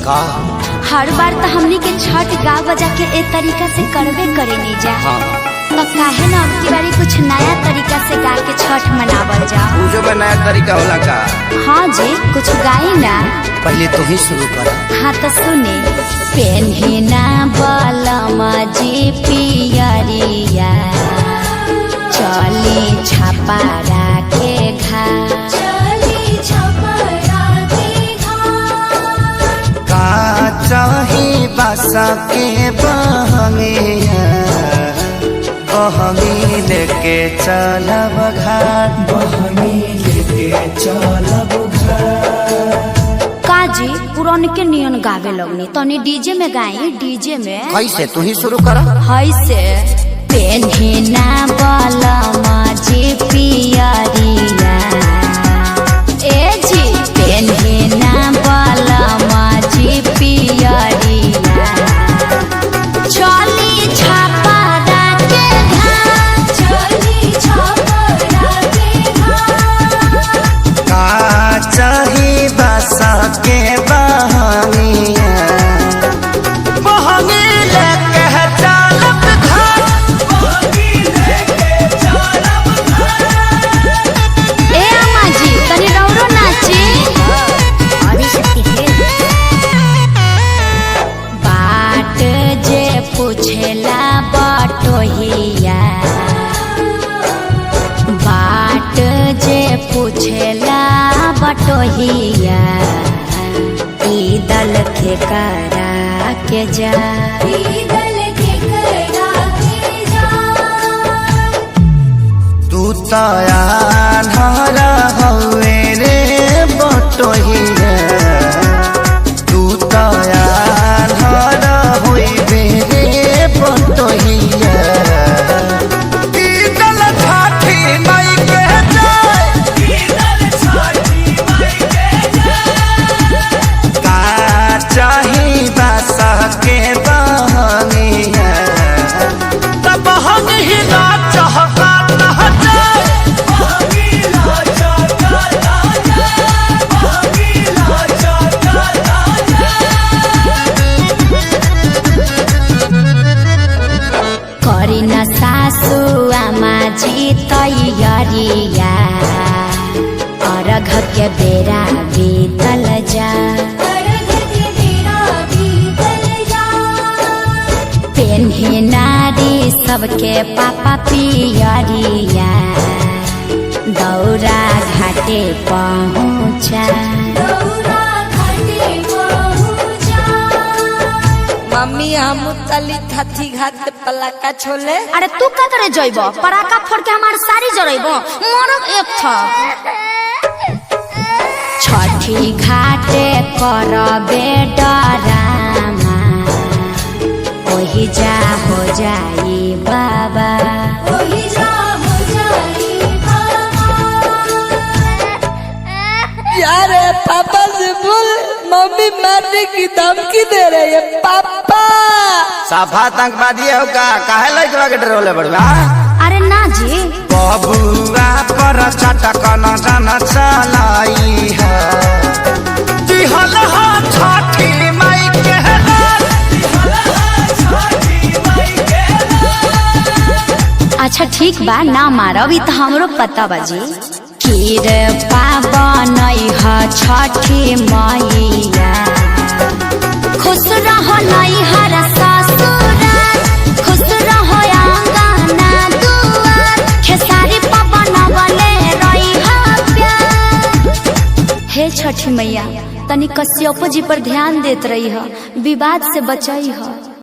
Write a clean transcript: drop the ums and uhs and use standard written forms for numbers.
का हर बार तो हमनी के छठ गा बजा के एक तरीका से करबे करे नहीं जा। हाँ। तो काहे ना अब की बारी कुछ नया तरीका से गा के छठ मनावल जा। पूजो में नया तरीका होला का? हाँ जी, कुछ गाई ना। पहले तो ही शुरू कर। हाँ तो सुने। पेन्हिना बलमा जी पियरिया, चली छपारा के घा, का चाही बासा के बहंगिया, बहंगी लेके चलब घाट, बहंगी लेके चलब घाट। काजी पुरान के नियन गावे लगनी, तनी डीजे में गाई। डीजे में कैसे? तू ही शुरू कर। है से पेन्हिना बलमा जी पियरिया, ए जी पेन्हिना बलमा जी पियरिया, चली छपारा के घाट, चली छपारा के घाट, का चाही बासा के बहंगिया, बहंगी लेके चलब घाट, बहंगी लेके चलब घाट। ए अम्मा जी तनी रौरो नाची। बाट जे पूछेला बटोहिया, बाट जे पूछेला बटोहिया, ई दल के करा के जा, ई दल के करा के जा। तू तया धारा हवे रे बटोहिया, तू तया धारा होइबे रे बटोहिया, ई दल छठी माई के जाय, ई दल छठी माई के जाय। का चाही बासा के बहंगिया, तब हम ही ना चाहता ना जाए, बहंगीला चाहता ना जाए, बहंगीला चाहता ना जाए। करी न सासु आमा जी तैयारिया, अर्घ के बेरा बीतल जा, पेन्ही नारी सबके पापा पियरिया, दौरा घाटे पहुँचा, मम्मी हम चली थी घाट पलाका छोले। अरे तू का करे जइब? पराका फोड़ के हमार सारी जरइब, मरब एक था। छठी घाटे करबे डरामा, ओही जा हो जाई बाबा, ओही जा हो जाई बाबा। यार पापा से बोल, मम्मी मारने की धमकी दे रही है। पापा साफा आतंकवादी हो का? काहे लइकवा के डरोले बड़वा? अरे ना जी, बबुआ पर चटक न जन चलाई है, दिहल हा छठी माई के लाल, दिहल हा छठी माई के लाल। अच्छा ठीक बा, ना मारब, ई तो हमरो पता बाजी। खीर पावन ह छठी मैया, खुश रहो नैहर ससुराल, खुश रहो आंगना दुआर, खेसारी पवन बने रही प्यार। हे छठी मैया, तनी कश्यप जी पर ध्यान देत रही ह, विवाद से बचई ह।